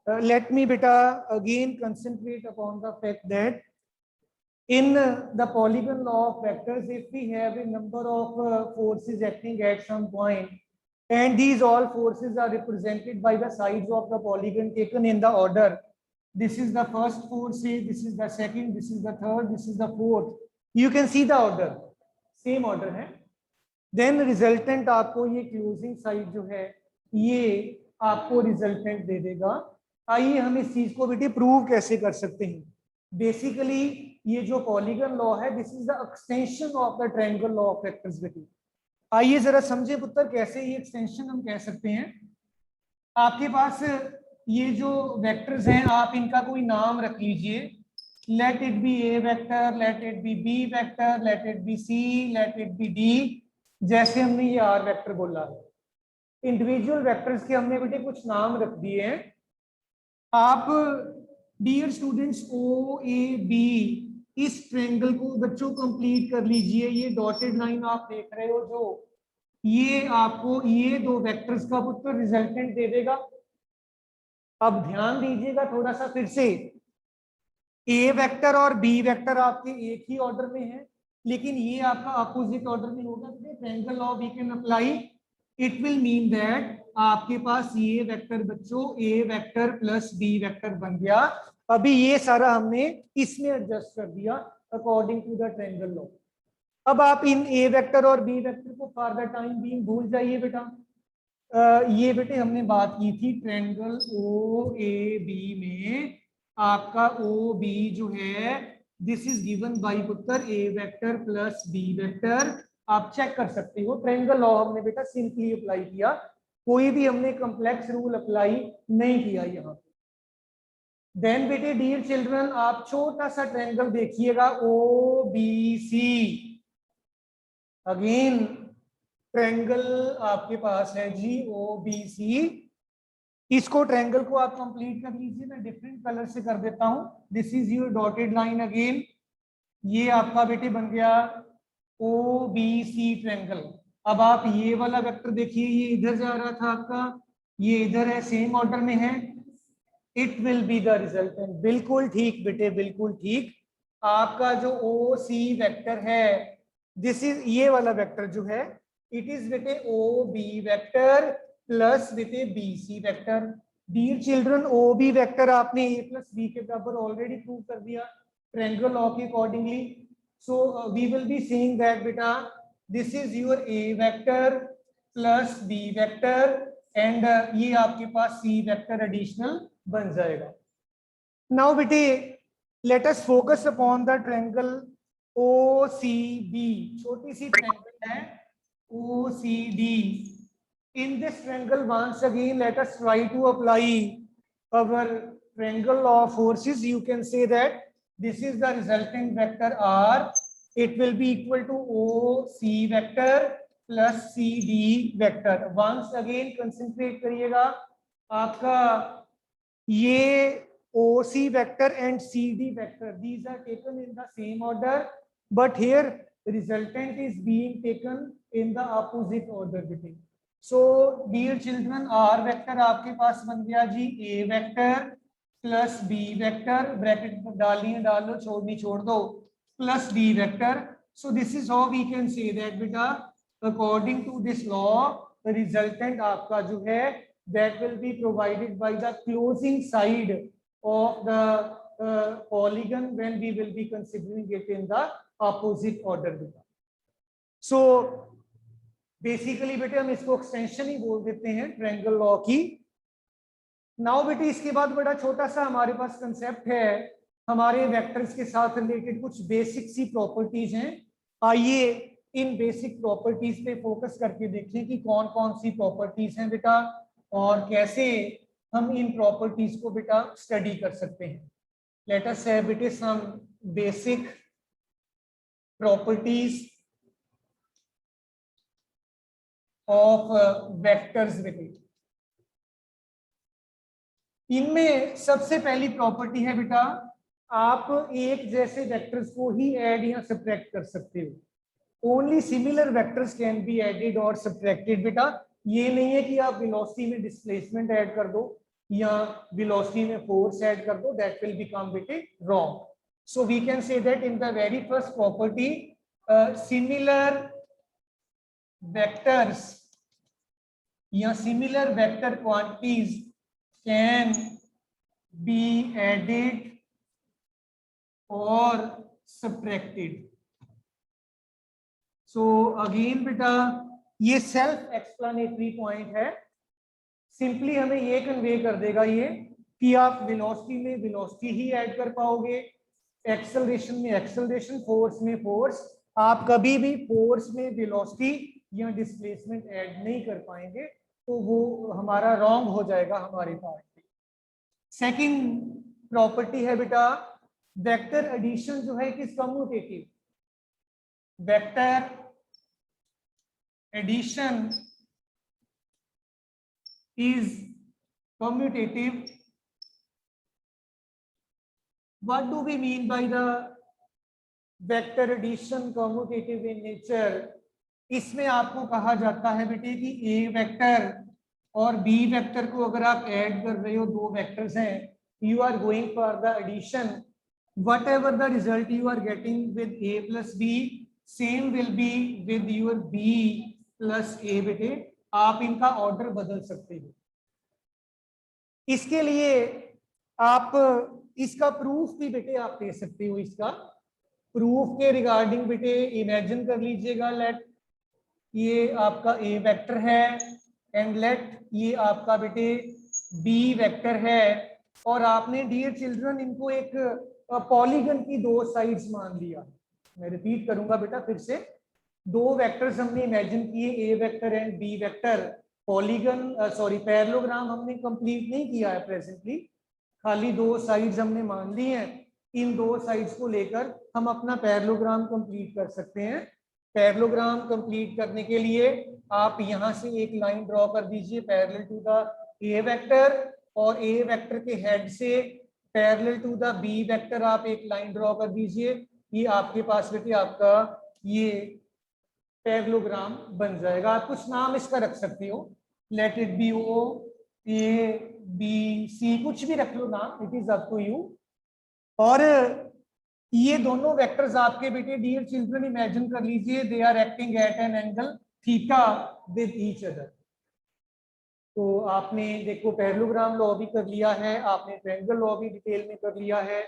let me beta again concentrate upon the fact that in the polygon law of vectors, if we have a number of forces acting at some point, and these all forces are represented by the sides of the polygon taken in the order. This is the first force, this is the second, this is the third, this is the fourth. You can see the order, same order है. Then resultant आपको ये closing side जो है ये आपको resultant दे देगा. आइए हम इस चीज को बेटे प्रूव कैसे कर सकते हैं. बेसिकली ये जो पॉलीगन लॉ है, this is the extension of the triangle law of vectors बेटे. आइए जरा समझे पुत्र कैसे ये एक्सटेंशन हम कह सकते हैं. आपके पास ये जो वेक्टर्स हैं आप इनका कोई नाम रख लीजिए. Let it be A vector, let it be B vector, let it be C, let it be D. जैसे हमने ये आर वेक्टर बोला है, इंडिविजुअल वेक्टर्स के हमने बेटे कुछ नाम रख दिए हैं. आप dear students O A B इस ट्रायंगल को बच्चों कंप्लीट कर लीजिए. ये डॉटेड लाइन आप देख रहे हो जो, ये आपको ये दो वेक्टर्स का पुत्र रिजल्टेंट दे देगा. अब ध्यान दीजिएगा थोड़ा सा फिर से, ए वेक्टर और बी वेक्टर आपके एक ही ऑर्डर में है, लेकिन ये आपका अपोजिट ऑर्डर में होगा. Triangle law we can apply. It will mean that आपके पास ये वेक्टर बच्चों A vector plus B vector बन गया. अभी ये सारा हमने इसमें एडजस्ट कर दिया according to the triangle law. अब आप इन ए वेक्टर और बी वेक्टर को फॉर द टाइम बीइंग भूल जाइए बेटा. ये बेटे हमने बात की थी ट्रायंगल ओ ए बी में आपका ओ बी जो है दिस इज गिवन बाय पुत्र ए वेक्टर प्लस बी वेक्टर. आप चेक कर सकते हो ट्रायंगल लॉ हमने बेटा सिंपली अप्लाई किया, कोई भी हमने कॉम्प्लेक्स रूल अप्लाई नहीं किया यहाँ पे. देन बेटे डियर चिल्ड्रन आप छोटा सा ट्रायंगल देखिएगा O B C. Again triangle आपके पास है जी ओ बी सी. इसको ट्रायंगल को आप कंप्लीट कर लीजिए. मैं डिफरेंट कलर से कर देता हूं. This is your dotted line. Again ये आपका बेटे बन गया ओ बी सी ट्रायंगल. अब आप ये वाला वेक्टर देखिए, ये इधर जा रहा था आपका, ये इधर है, सेम ऑर्डर में है. It will be the resultant. बिल्कुल ठीक बेटे, बिल्कुल ठीक. आपका जो ओ सी वेक्टर है दिस इज ये वाला वेक्टर जो है इट इज बेटे ओ बी वेक्टर प्लस बेटे B C vector. Dear children O B vector आपने ए प्लस बी के बराबर ऑलरेडी प्रूव कर दिया ट्रायंगल लॉ के accordingly. So we will be saying that बेटा this is your A vector plus B vector and ये आपके पास C vector additional बन जाएगा. नाउ बेटे let us focus upon the triangle O C B. छोटी सी triangle है O C D. In this triangle, once again, let us try to apply our triangle law of forces. You can say that this is the resultant vector R. It will be equal to OC vector plus CD vector. Once again, concentrate करिएगा. आपका ये OC vector and CD vector, these are taken in the same order, but here resultant is being taken in the opposite order between. So dear children, R vector आपके पास बन गया जी A vector plus B vector, bracket डालिए डालो, छोड़नी छोड़ दो, plus B vector. So this is how we can say that बेटा according to this law the resultant आपका जो है that will be provided by the closing side of the polygon when we will be considering it in the opposite order बेटा. So basically बेटे हम इसको extension ही बोल देते हैं ट्रायंगल लॉ की. नाउ बेटे इसके बाद बड़ा छोटा सा हमारे पास कंसेप्ट है, हमारे वेक्टर्स के साथ रिलेटेड कुछ बेसिक सी प्रॉपर्टीज हैं. आइए इन बेसिक प्रॉपर्टीज पे फोकस करके देखें कि कौन कौन सी प्रॉपर्टीज हैं बेटा और कैसे हम इन प्रॉपर्टीज को बेटा स्टडी कर सकते हैं. लेट अस हैव बेटे some basic properties of vectors बेटे. इनमें सबसे पहली प्रॉपर्टी है बेटा आप एक जैसे वेक्टर्स को ही ऐड या सब्ट्रैक्ट कर सकते हो. Only similar vectors can be added और सब्ट्रैक्टेड बेटा. ये नहीं है कि आप वेलोसिटी में डिस्प्लेसमेंट ऐड कर दो, या वेलोसिटी में फोर्स ऐड कर दो, दैट विल बिकम बेटे wrong. So we can say that in the very first property similar vectors या similar vector quantities can be added और सब्ट्रैक्टेड. सो अगेन बेटा ये सेल्फ एक्सप्लेनेटरी पॉइंट है. Simply हमें ये कन्वे कर देगा ये कि आप वेलोसिटी में वेलोसिटी ही ऐड कर पाओगे, एक्सेलरेशन में एक्सेलरेशन, फोर्स में फोर्स. आप कभी भी फोर्स में वेलोसिटी या डिस्प्लेसमेंट ऐड नहीं कर पाएंगे, तो वो हमारा रॉन्ग हो जाएगा हमारे पार्ट में. सेकंड प्रॉपर्टी है बेटा वेक्टर एडिशन जो है किस commutative. Vector addition is commutative. What do we mean by the vector addition commutative in nature? इसमें आपको कहा जाता है बेटे कि ए वेक्टर और बी वेक्टर को अगर आप ऐड कर रहे हो, दो वेक्टर्स हैं, you are going for the addition, whatever the result you are getting with A plus B same will be with your B plus A. बेटे आप इनका ऑर्डर बदल सकते हो. इसके लिए आप इसका प्रूफ भी बेटे आप दे सकते हो. इसका प्रूफ के रिगार्डिंग बेटे इमेजिन कर लीजिएगा, लेट ये आपका ए वेक्टर है एंड लेट ये आपका बेटे बी वेक्टर है, और आपने डियर चिल्ड्रन इनको एक पॉलीगन की दो साइड्स मान लिया. मैं रिपीट करूंगा बेटा फिर से. दो वेक्टर्स हमने इमेजिन किए, A vector and B vector. Polygon sorry parallelogram हमने कंप्लीट नहीं किया है प्रेजेंटली, खाली दो साइड्स हमने मान ली हैं. इन दो साइड्स को लेकर हम अपना पैरेललोग्राम कंप्लीट कर सकते हैं. पैरेललोग्राम कंप्लीट करने के लिए आप यहां से एक लाइन ड्रॉ कर दीजिए parallel to the A vector, और ए वेक्टर के हेड से parallel to the B vector आप एक लाइन ड्रॉ कर दीजिए. ये आपके पास बेटे आपका ये पैरेललोग्राम बन जाएगा. आप कुछ नाम इसका रख सकते हो, let it be O A B C, कुछ भी रख लो नाम, it is up to you. और ये दोनों वेक्टर्स आपके बेटे डियर चिल्ड्रन इमेजिन कर लीजिए they are acting at an angle theta with each other. तो आपने देखो पैरेललोग्राम लॉ भी कर लिया है, आपने ट्रायंगल लॉ भी डिटेल में कर लिया है.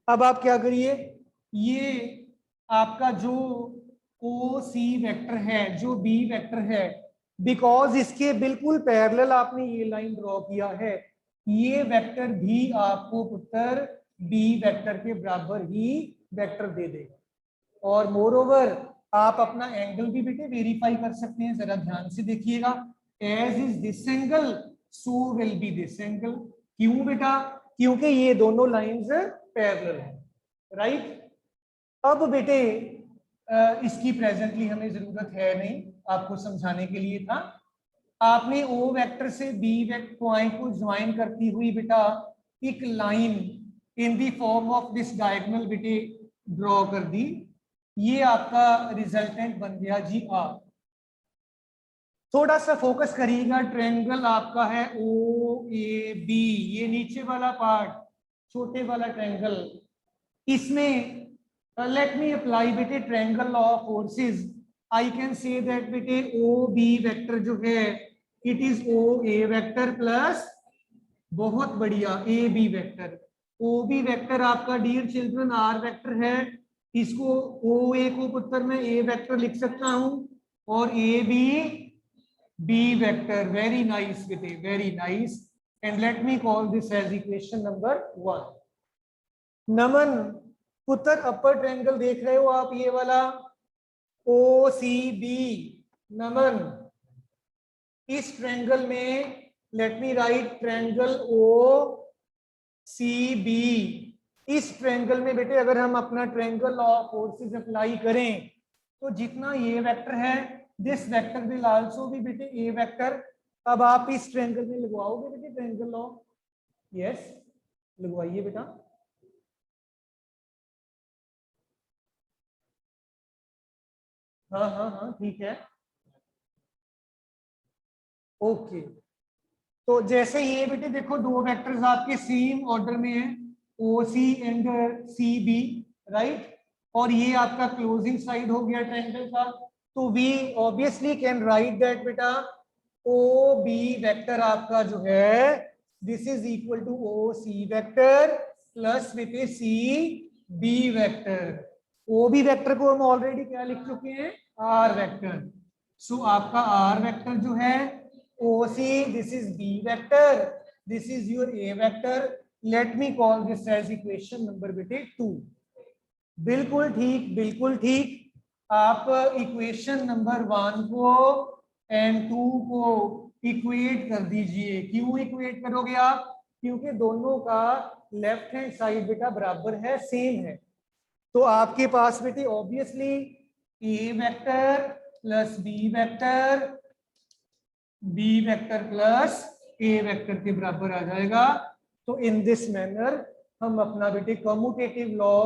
अब आप क्या करिए, ये आपका जो ओ सी वेक्टर है, जो बी वेक्टर है, बिकॉज इसके बिल्कुल पैरेलल आपने ये लाइन ड्रॉ किया है, ये वेक्टर भी आपको पुत्र बी वेक्टर के बराबर ही वेक्टर दे देगा. और मोर ओवर आप अपना एंगल भी बेटे वेरीफाई कर सकते हैं. जरा ध्यान से देखिएगा, as is this angle so will be this angle. क्यों बेटा? क्योंकि ये दोनों लाइंस पैरेलल है, राइट. अब बेटे इसकी प्रेजेंटली हमें जरूरत है नहीं, आपको समझाने के लिए था. आपने ओ वेक्टर से बी वेक्टर पॉइंट को ज्वाइन करती हुई बेटा एक line in the form of this diagonal बेटे ड्रॉ कर दी. ये आपका रिजल्टेंट बन गया जी आर. थोड़ा सा फोकस करिएगा, ट्रायंगल आपका है ओ ए बी, ये नीचे वाला पार्ट छोटे वाला ट्रायंगल. इसमें let me apply बेटे triangle law of forces. I can say that बेटे ओ बी वेक्टर जो है it is O A vector plus, बहुत बढ़िया, A B vector. O B vector आपका डियर चिल्ड्रन आर वेक्टर है. इसको ओ ए को पुत्र में ए वेक्टर लिख सकता हूं, और A B B vector. Very nice बेटे, very nice. And let me call this as equation number 1. Naman पुत्र अपर ट्रायंगल देख रहे हो आप, ये वाला ओ सी बी. नमन इस ट्रायंगल में let me write triangle O C B. इस ट्रायंगल में बेटे अगर हम अपना triangle law of forces apply करें तो जितना ये वेक्टर है this vector will also be बेटे ए वेक्टर. अब आप इस ट्रायंगल में लगवाओगे बेटे ट्रायंगल लॉ? यस लगवाइए बेटा. हाँ हाँ हाँ ठीक है, ओके. तो जैसे ये बेटे देखो दो वेक्टर्स आपके सेम ऑर्डर में है, O C and C B, right, और ये आपका क्लोजिंग साइड हो गया ट्रायंगल का, तो we obviously can write that बेटा ओ बी वेक्टर आपका जो है this is equal to O C vector plus with A C B vector. O B vector को हम ऑलरेडी क्या लिख चुके हैं, आर वेक्टर। सो आपका आर वेक्टर जो है OC, this is B vector, this is your A vector. Let me call this as equation number बेटे 2। बिल्कुल ठीक, बिल्कुल ठीक। आप इक्वेशन नंबर 1 को एंड 2 को इक्वेट कर दीजिए। क्यों इक्वेट करोगे आप, क्योंकि दोनों का लेफ्ट हैंड साइड बेटा बराबर है, सेम है। तो आपके पास बेटे obviously A vector plus B vector, B vector plus A vector के बराबर आ जाएगा। तो इन दिस मैनर हम अपना बेटे कम्यूटेटिव लॉ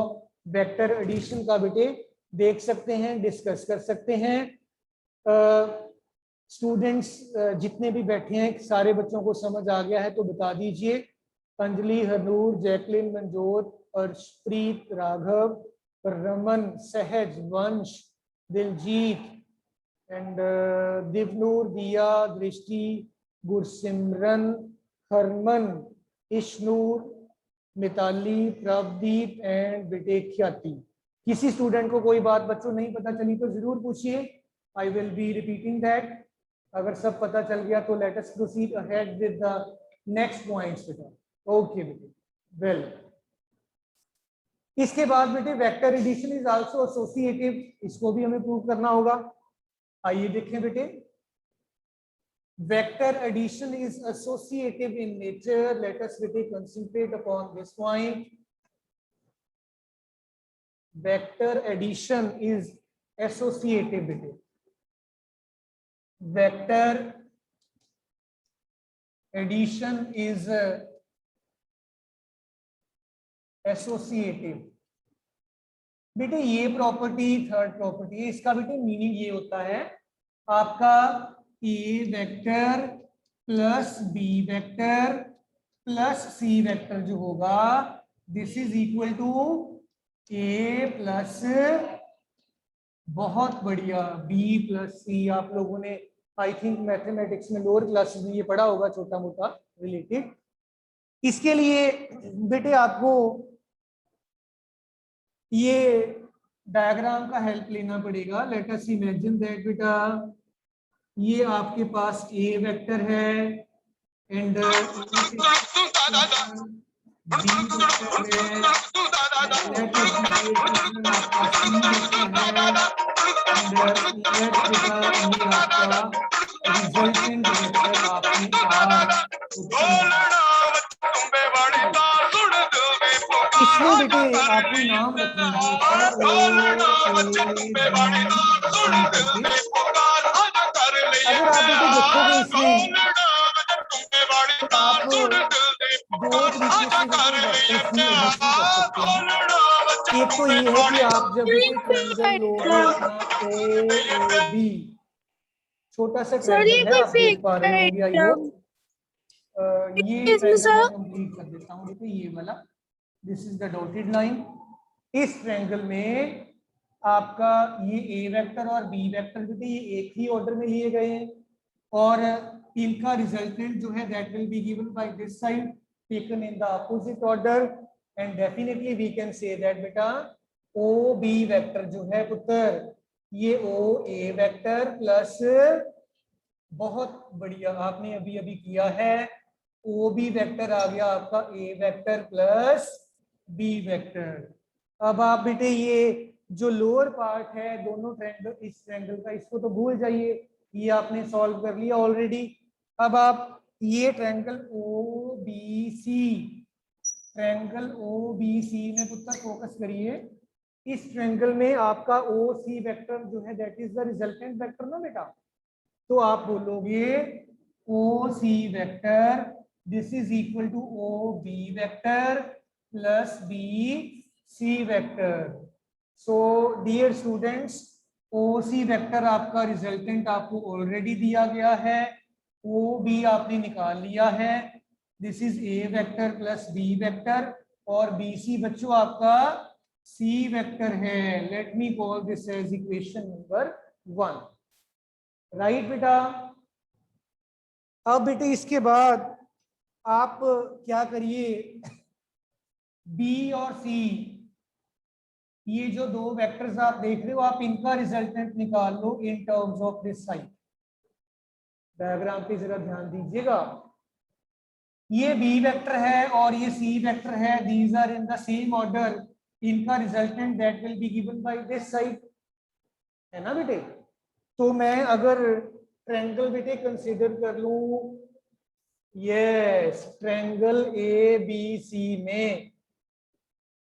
वेक्टर एडिशन का बेटे देख सकते हैं, डिस्कस कर सकते हैं। स्टूडेंट्स जितने भी बैठे हैं सारे बच्चों को समझ आ गया है तो बता दीजिए। अंजलि, हरनूर, जैकलिन, मनजोत, अर्शप्रीत, राघव, रमन, सहज, वंश, दिलजीत and दिवनूर, दिया, दृष्टि, गुरसिमरन, हरमन, इशनूर, मिताली, प्रवदीप एंड बेटे ख्याति। किसी स्टूडेंट को कोई बात बच्चों नहीं पता चली तो जरूर पूछिए, I will be repeating that. अगर सब पता चल गया तो let us proceed ahead with the next points बेटा। ओके बेटे, वेल इसके बाद बेटे vector addition is also associative, इसको भी हमें प्रूव करना होगा। आइए देखें बेटे, vector addition is associative in nature. Let us बेटे concentrate upon this point. Vector addition is associative बेटे। वेक्टर एडिशन इज एसोसिएटिव बेटे। ये प्रॉपर्टी थर्ड प्रॉपर्टी है, इसका बेटे मीनिंग ये होता है आपका A vector plus B vector plus C vector जो होगा this is equal to A plus, बहुत बढ़िया, बी प्लस सी। आप लोगों ने आई थिंक मैथमेटिक्स में लोअर क्लासेस में ये पढ़ा होगा, छोटा मोटा रिलेटेड। इसके लिए बेटे आपको ये डायग्राम का हेल्प लेना पड़ेगा। लेट अस इमेजिन दैट बेटा ये आपके पास ए वेक्टर है एंड बी वेक्टर है, लेट अस आपका सी वेक्टर है एंड लेट बेटा ये आपका रिजल्टेंट वेक्टर आपने इसमें बेटे आपको नाम रखना है अगर आप बेटे देखोगे इसमें तो आप दो तरीके से वेक्टर्स की एडिशन कर सकते हैं। एक तो ये है कि आप जब ट्रायंगल लोगे ओ बी, छोटा सा ट्रायंगल है, आप देख पा रहे होंगे आई होप। ये ट्रायंगल मैं कंप्लीट कर देता हूँ। देखो ये वाला, this is the dotted line. इस ट्रायंगल में आपका ये ए वेक्टर और बी वेक्टर बेटे ये एक ही ऑर्डर में लिए गए हैं और इनका रिजल्टेंट जो है that will be given by this side taken in the opposite order and definitely we can say that बेटा ओ बी वेक्टर जो है पुत्र ये ओ ए वेक्टर प्लस, बहुत बढ़िया आपने अभी अभी किया है, ओ बी वेक्टर आ गया आपका A vector plus B vector. अब आप बेटे ये जो लोअर पार्ट है दोनों ट्रायंगल, इस ट्रायंगल का, इसको तो भूल जाइए, ये आपने सॉल्व कर लिया ऑलरेडी। अब आप ये triangle O B C, triangle O B C में पुत्र फोकस करिए। इस ट्रायंगल में आपका ओ सी वेक्टर जो है that is the resultant vector ना बेटा। तो आप बोलोगे O C vector this is equal to O B vector plus B C vector. So dear students, O C vector आपका रिजल्टेंट आपको ऑलरेडी दिया गया है ओ बी आपने निकाल लिया है, this is A vector plus B vector, और बी सी बच्चों आपका सी वेक्टर है। Let me call this as equation number 1, right बेटा। अब बेटे इसके बाद आप क्या करिए, बी और सी, ये जो दो वेक्टर्स आप देख रहे हो, आप इनका रिजल्टेंट निकाल लो in terms of this side. Diagram पे जरा ध्यान दीजिएगा, ये बी वेक्टर है और ये सी वेक्टर है, these are in the same order, इनका resultant that will be given by this side, है ना बेटे। तो मैं अगर ट्रायंगल बेटे कंसीडर कर लूं, yes triangle A B C में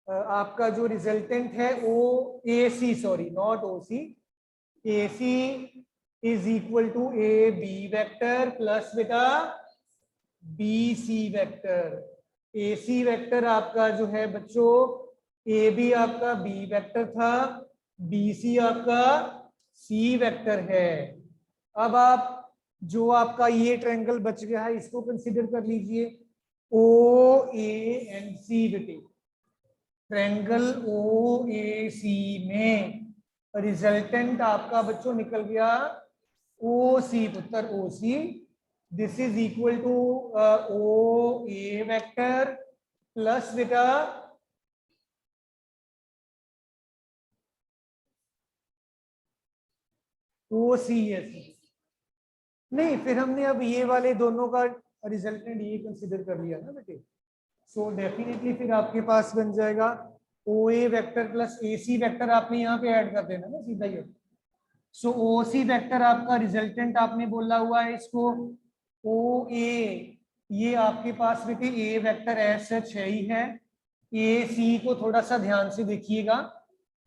आपका जो रिजल्टेंट है O A C, sorry not O C, A C is equal to A B vector plus बेटा B C vector. A C vector आपका जो है बच्चों, ए बी आपका बी वेक्टर था, बी सी आपका सी वेक्टर है। अब आप जो आपका ये ट्रायंगल बच गया है इसको कंसीडर कर लीजिए, ओ ए एंड सी बेटे। ट्रायंगल ओ ए सी में रिजल्टेंट आपका बच्चों निकल गया ओ सी, पुत्र O C, this is equal to O A vector plus बेटा ओ सी एस। नहीं, फिर हमने अब ये वाले दोनों का रिजल्टेंट ये कंसीडर कर लिया ना बेटे, सो डेफिनेटली फिर आपके पास बन जाएगा ओ A vector plus A C vector, आपने यहाँ पे ऐड कर देना ना सीधा ही। सो ओ सी वेक्टर आपका रिजल्टेंट आपने बोला हुआ है इसको ओ ए, ये आपके पास बेटे ए वेक्टर एज सच है ही है। ए सी को थोड़ा सा ध्यान से देखिएगा,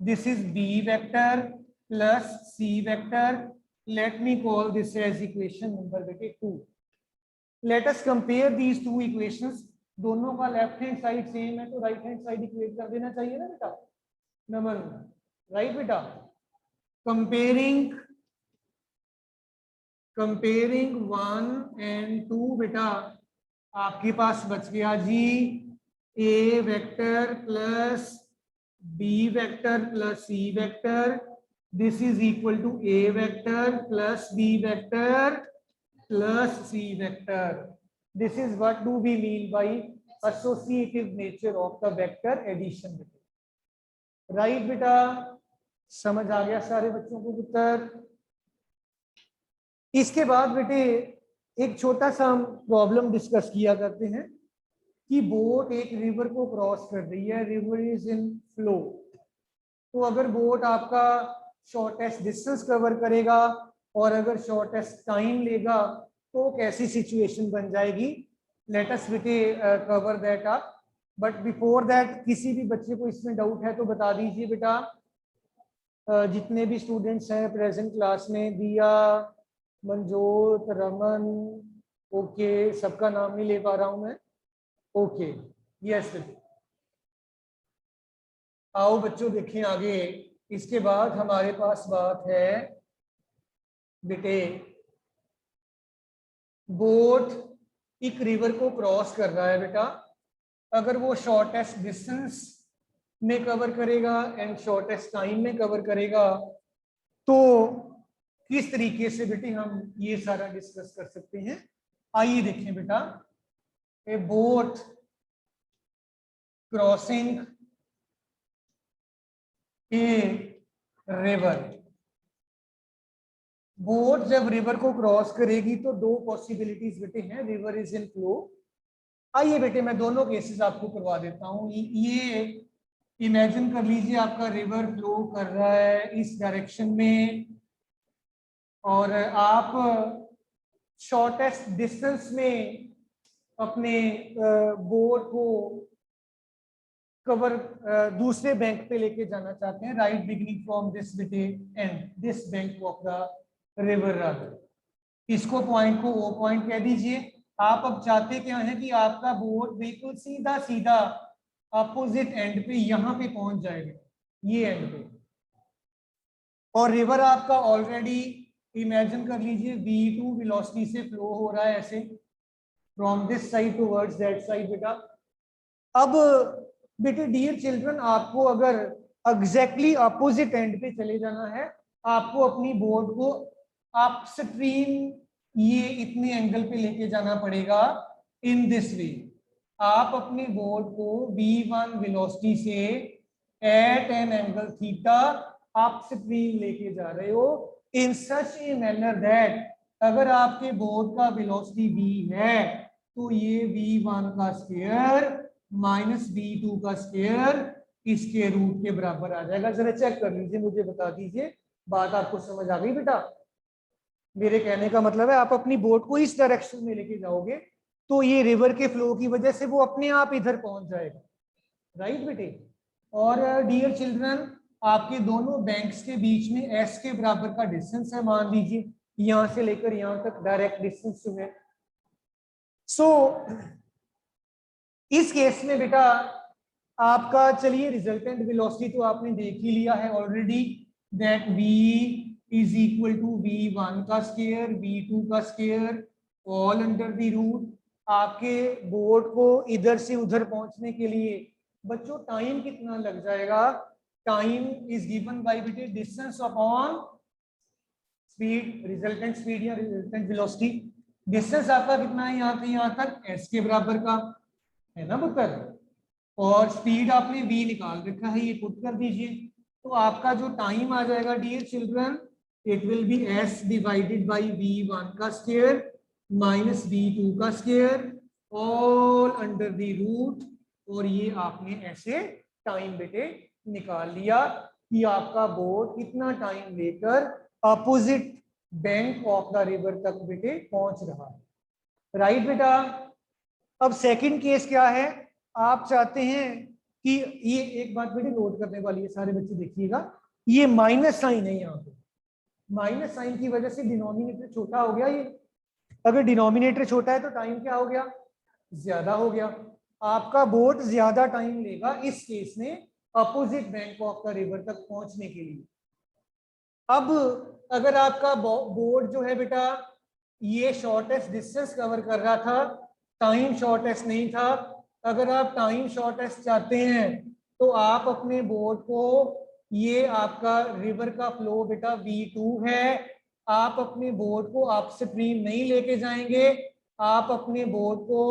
this is B vector plus C vector, let me call this as equation number बेटे 2। Let us compare these two equations, दोनों का लेफ्ट हैंड साइड सेम है तो राइट हैंड साइड इक्वेट कर देना चाहिए ना बेटा, नंबर राइट बेटा। कंपेयरिंग 1 एंड 2 बेटा, आपके पास बच गया जी A vector plus B vector plus C vector, this is equal to A vector plus B vector plus C vector. This is what do we mean by associative nature of the vector addition बेटा, right बेटा। समझ आ गया सारे बच्चों को पुत्र। इसके बाद बेटे एक छोटा सा हम प्रॉब्लम डिस्कस किया करते हैं कि बोट एक रिवर को क्रॉस कर रही है, रिवर इज इन फ्लो, तो अगर बोट आपका शॉर्टेस्ट डिस्टेंस कवर करेगा और अगर शॉर्टेस्ट टाइम लेगा तो कैसी सिचुएशन बन जाएगी, लेट अस बेटे cover that up. But before that किसी भी बच्चे को इसमें डाउट है तो बता दीजिए बेटा। जितने भी स्टूडेंट्स हैं प्रेजेंट क्लास में, दिया, मनजोत, रमन, ओके, सबका नाम नहीं ले पा रहा हूं मैं, ओके यस बेटे। आओ बच्चों देखें आगे, इसके बाद हमारे पास बात है बेटे, बोट एक रिवर को क्रॉस कर रहा है बेटा, अगर वो शॉर्टेस्ट डिस्टेंस में कवर करेगा एंड शॉर्टेस्ट टाइम में कवर करेगा तो किस तरीके से बेटे हम ये सारा डिस्कस कर सकते हैं। आइए देखें बेटा, ए boat crossing a river, boat जब रिवर को क्रॉस करेगी तो दो पॉसिबिलिटीज बेटे हैं, रिवर इज इन फ्लो। आइए बेटे मैं दोनों केसेस आपको करवा देता हूं। ये इमेजिन कर लीजिए आपका रिवर फ्लो कर रहा है इस डायरेक्शन में और आप शॉर्टेस्ट डिस्टेंस में अपने बोट को कवर दूसरे बैंक पे लेके जाना चाहते हैं, राइट बिगिनिंग फ्रॉम दिस बेटे and this bank of the river rather. इसको पॉइंट को ओ पॉइंट कह दीजिए। आप अब चाहते क्या है कि आपका बोट बिल्कुल सीधा सीधा अपोजिट एंड पे यहां पे पहुंच जाएगा, ये एंड पे, और रिवर आपका ऑलरेडी इमेजिन कर लीजिए v2 वेलोसिटी से फ्लो हो रहा है ऐसे from this side towards that side बेटा। अब बेटे डियर चिल्ड्रन, आपको अगर एग्जैक्टली अपोजिट एंड पे चले जाना है, आपको अपनी बोर्ड को अपस्ट्रीम ये इतने एंगल पे लेके जाना पड़ेगा इन दिस वे। आप अपने बोर्ड को v1 वेलोसिटी से at an angle theta upstream लेके जा रहे हो इन सच ए मैनर दैट अगर आपके बोर्ड का वेलोसिटी v है तो ये v1 का स्क्वायर माइनस v2 का स्क्वायर इसके रूट के बराबर आ जाएगा। जरा चेक कर लीजिए, मुझे बता दीजिए बात आपको समझ आ गई बेटा? मेरे कहने का मतलब है आप अपनी बोट को इस डायरेक्शन में लेके जाओगे तो ये रिवर के फ्लो की वजह से वो अपने आप इधर पहुंच जाएगा, राइट बेटे? और डियर चिल्ड्रन, आपके दोनों बैंक्स के बीच में एस के बराबर का डिस्टेंस है, मान लीजिए यहां से लेकर यहां तक डायरेक्ट डिस्टेंस जो है। सो इस केस में बेटा आपका, चलिए रिजल्टेंट वेलोसिटी तो आपने देख ही लिया है already, that v is equal to v1 का स्क्वायर v2 का square all under the root. आपके बोर्ड को इधर से उधर पहुंचने के लिए बच्चों टाइम कितना लग जाएगा? टाइम इज गिवन बाय बेटे distance upon speed, resultant speed या रिजल्टेंट वेलोसिटी। डिस्टेंस आपका कितना है यहाँ से यहाँ तक? s के बराबर का है ना पुत्र, और स्पीड आपने v निकाल रखा है, ये पुट कर दीजिए। तो आपका जो टाइम आ जाएगा dear children, it will be s divided by v1 का स्क्वायर माइनस v2 का square all under the root. और ये आपने ऐसे टाइम बेटे निकाल लिया कि आपका बोट कितना टाइम लेकर opposite bank of the river तक बेटे पहुंच रहा है, राइट बेटा? अब सेकंड केस क्या है? आप चाहते हैं कि ये एक बात बेटे नोट करने वाली है, सारे बच्चे देखिएगा, ये माइनस साइन है, यहाँ पे माइनस साइन की वजह से डिनोमिनेटर छोटा हो गया। ये अगर डिनोमिनेटर छोटा है तो टाइम क्या हो गया? ज्यादा हो गया। आपका बोट ज्यादा टाइम लेगा इस केस में opposite bank of the river तक पहुंचने के लिए। अब अगर आपका बोट जो है बेटा ये शॉर्टेस्ट डिस्टेंस कवर कर रहा था, टाइम शॉर्टेस्ट नहीं था, अगर आप टाइम शॉर्टेस्ट चाहते हैं तो आप अपने बोट को, ये आपका रिवर का फ्लो बेटा v2 है, आप अपने बोट को अपस्ट्रीम नहीं लेके जाएंगे, आप अपने बोट को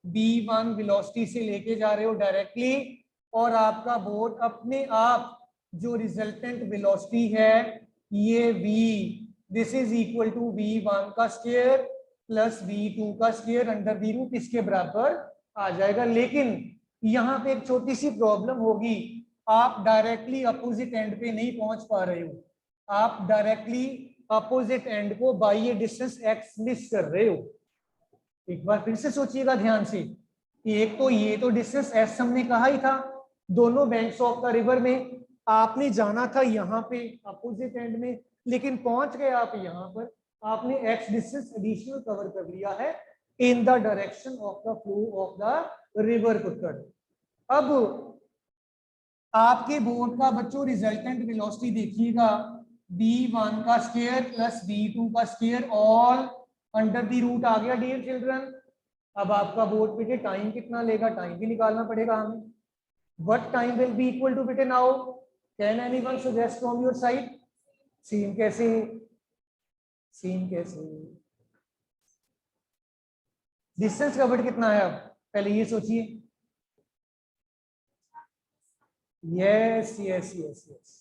v1 वेलोसिटी से लेके जा रहे हो डायरेक्टली, और आपका बोट अपने आप जो रिजल्टेंट वेलोसिटी है ये v, this is equal to v1 का स्क्वायर प्लस v2 का स्क्वायर अंडर द रूट इसके बराबर आ जाएगा। लेकिन यहाँ पे एक छोटी सी प्रॉब्लम होगी, आप डायरेक्टली अपोजिट एंड पे नहीं पहुंच पा रहे हो, आप डायरेक्टली अपोजिट एंड को बाय ये डिस्टेंस x मिस कर रहे हो। एक बार फिर से सोचिएगा ध्यान से, एक तो ये तो डिस्टेंस s हमने कहा ही था, दोनों बैंक्स ऑफ द रिवर में आपने जाना था यहाँ पे अपोजिट एंड में, लेकिन पहुंच गए आप यहाँ पर, आपने x डिस्टेंस एडिशनल कवर कर लिया है in the direction of the flow of the river पुत्र। अब आपके बोर्ड का बच्चों रिजल्टेंट वेलोसिटी देखिएगा, v1 का स्क्वायर प्लस v2 का square all under the root आ गया डियर चिल्ड्रन। अब आपका बोर्ड बेटे टाइम कितना लेगा? टाइम भी निकालना पड़ेगा हमें। What time will be equal to बेटे now? Can anyone suggest from your side? Sine कैसे? सीन कैसे? डिस्टेंस कवर्ड कितना है? अब पहले ये सोचिए। यस यस यस यस,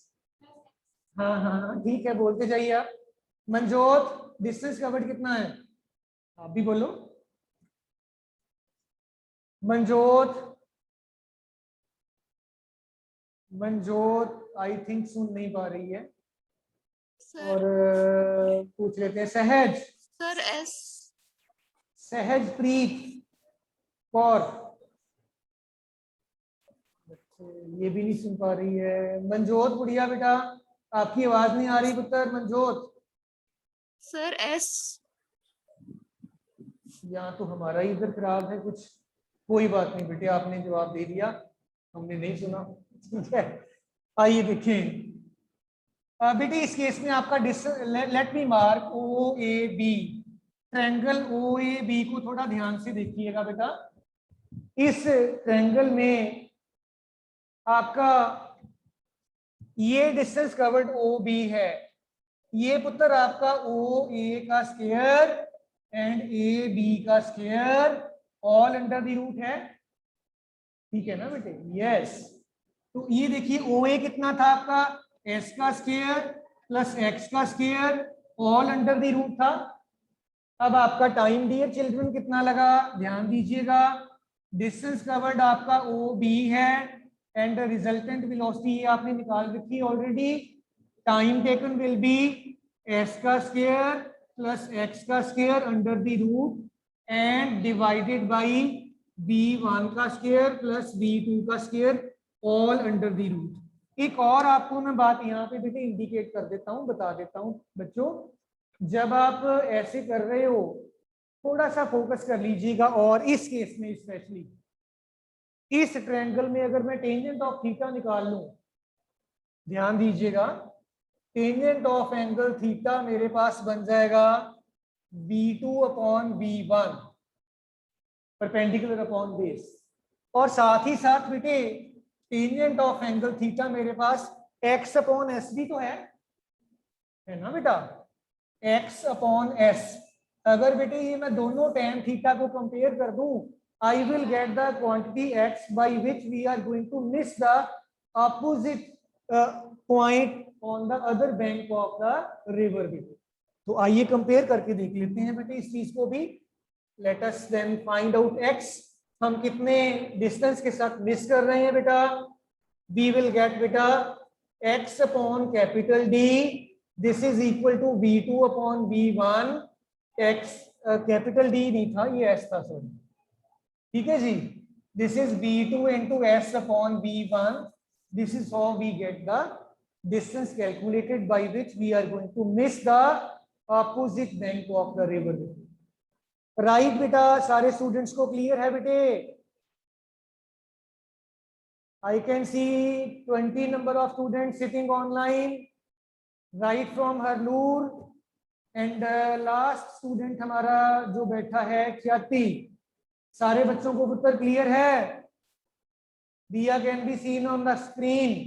हाँ हाँ हाँ ठीक है, बोलते जाइए आप। मनजोत डिस्टेंस कवर्ड कितना है? आप भी बोलो मनजोत। मनजोत आई थिंक सुन नहीं पा रही है सर, और पूछ लेते हैं सहज। Sir S. सहज प्रीत कौर, ये भी नहीं सुन पा रही है। मनजोत बुढ़िया बेटा आपकी आवाज नहीं आ रही पुत्र। Manjot sir S. या तो हमारा ही इधर खराब है कुछ, कोई बात नहीं बेटे, आपने जवाब दे दिया, हमने नहीं सुना, ठीक है। आइए देखें, बेटे इस केस में आपका let me mark O A B, triangle O A B को थोड़ा ध्यान से देखिएगा बेटा। इस ट्रायंगल में आपका ये डिस्टेंस कवर्ड ओ बी है, ये पुत्र आपका ओ ए का स्क्वायर एंड ए बी का square all under the root है, ठीक है ना बेटे? यस। तो ये देखिए ओ ए कितना था आपका, एस का स्क्वायर प्लस एक्स का square all under the root था। अब आपका टाइम डियर चिल्ड्रन कितना लगा, ध्यान दीजिएगा। डिस्टेंस कवर्ड आपका ओ बी है एंड रिजल्टेंट वेलोसिटी आपने निकाल रखी already. Time taken will be S का स्क्वायर प्लस एक्स का square under the root and divided by b1 का स्क्वायर प्लस b2 का square all under the root. एक और आपको मैं बात यहाँ पे बेटे इंडिकेट कर देता हूँ, बता देता हूँ बच्चों, जब आप ऐसे कर रहे हो थोड़ा सा फोकस कर लीजिएगा। और इस केस में स्पेशली इस ट्रायंगल में अगर मैं टेंजेंट ऑफ थीटा निकाल लूं, ध्यान दीजिएगा, टेंजेंट ऑफ एंगल थीटा मेरे पास बन जाएगा b2 upon b1 perpendicular upon base. और साथ ही साथ बेटे टेंजेंट ऑफ एंगल थीटा मेरे पास x अपॉन एस भी तो है ना बेटा, x अपॉन एस। अगर बेटे ये मैं दोनों tan थीटा को कंपेयर कर दूं, I will get the quantity x by which we are going to miss the opposite point on the other bank of the river बेटे। तो आइए कंपेयर करके देख लेते हैं बेटे इस चीज को भी। Let us then find out x, हम कितने डिस्टेंस के साथ मिस कर रहे हैं बेटा। वी विल गेट बेटा x upon capital D, this is equal to b2 upon b1, x capital D नहीं था, ये s था, सॉरी, ठीक है जी। This is b2 into s upon b1, this is how we get the distance calculated by which we are going to miss the opposite bank of the river. Right बेटा, सारे students को clear है बेटे? I can see 20 number of students sitting online, right from Harloor, and last student हमारा जो बैठा है ख्याति। सारे बच्चों को उत्तर क्लियर है? दिया can be seen on the screen.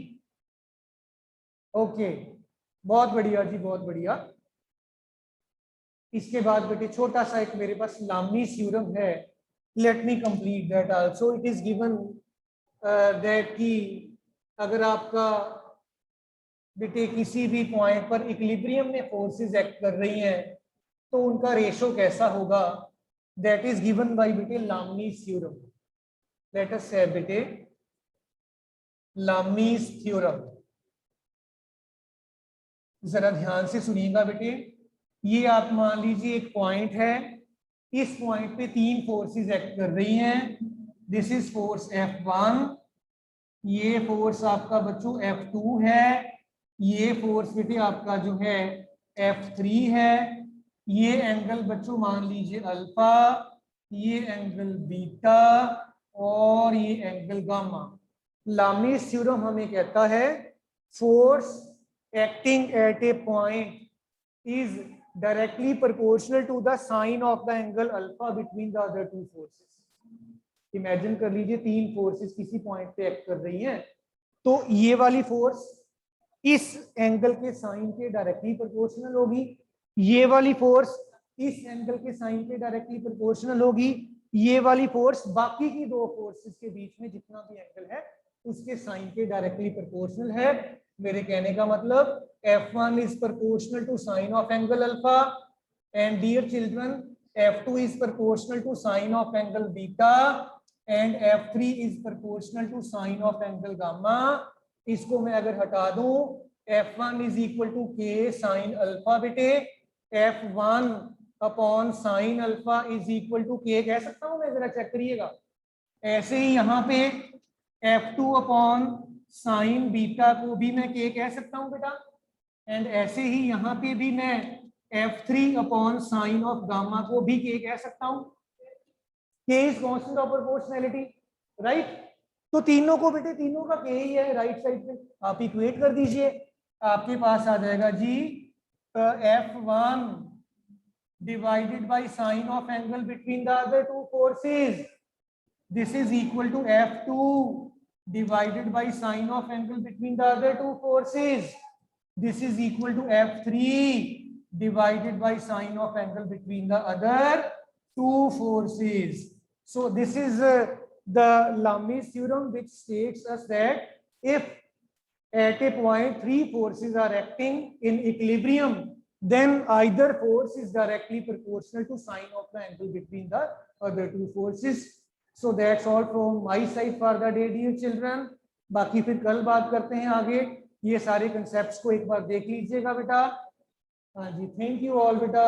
Okay, बहुत बढ़िया जी, बहुत बढ़िया। इसके बाद बेटे छोटा सा एक मेरे पास लामीज थ्योरम है, let me complete that also. It is given that कि अगर आपका बेटे किसी भी पॉइंट पर इक्विलिब्रियम में फोर्सेस एक्ट कर रही हैं तो उनका रेशो कैसा होगा, दैट इज गिवन बाय बेटे लामीज थ्योरम। लेट अस से बेटे लामीज थ्योरम, जरा ध्यान से सुनिएगा बेटे। ये आप मान लीजिए एक पॉइंट है, इस पॉइंट पे तीन फोर्सेस एक्ट कर रही हैं। दिस इज फोर्स F1, ये फोर्स आपका बच्चों F2 है, ये फोर्स बेटे आपका जो है F3 है। ये एंगल बच्चों मान लीजिए अल्फा, ये एंगल बीटा और ये एंगल गामा। लामीज थ्योरम हमें कहता है force acting at A point is directly proportional to the sine of the angle alpha between the other two forces. Imagine कर लीजिए तीन फोर्सेस किसी पॉइंट पे एक्ट कर रही हैं, तो ये वाली फोर्स इस एंगल के साइन के डायरेक्टली प्रोपोर्शनल होगी, ये वाली फोर्स इस एंगल के साइन के डायरेक्टली प्रोपोर्शनल होगी, ये वाली फोर्स बाकी की दो फोर्सेस के बीच में जितना भी एंगल है उसके साइन के डायरेक्टली प्रोपोर्शनल है। मेरे कहने का मतलब F1 is proportional to sine of angle alpha, and dear children F2 is proportional to sine of angle beta, and F3 is proportional to sine of angle gamma। इसको मैं अगर हटा दूं, F1 is equal to K sin alpha बेटे, F1 upon sine alpha is equal to K कह सकता हूं मैं, जरा चेक करिएगा। ऐसे ही यहाँ पे F2 अपॉन साइन बीटा को भी मैं K कह सकता हूं बेटा, एंड ऐसे ही यहाँ पे भी मैं F3 upon sine of gamma को भी K कह सकता हूं। K is constant of proportionality, right? तो तीनों को बेटे तीनों का K ही है राइट साइड पे, आप इक्वेट कर दीजिए। आपके पास आ जाएगा जी F1 divided by sine of angle between the other two forces. This is equal to F2 divided by sine of angle between the other two forces. This is equal to F3 divided by sine of angle between the other two forces. So this is the Lami's theorem, which states us that if at a point three forces are acting in equilibrium, then either force is directly proportional to sine of the angle between the other two forces. So that's all from my side for the day, dear children. बाकी फिर कल बात करते हैं आगे. ये सारे concepts को एक बार देख लीजिएगा बेटा. हाँ जी, थैंक यू ऑल बेटा.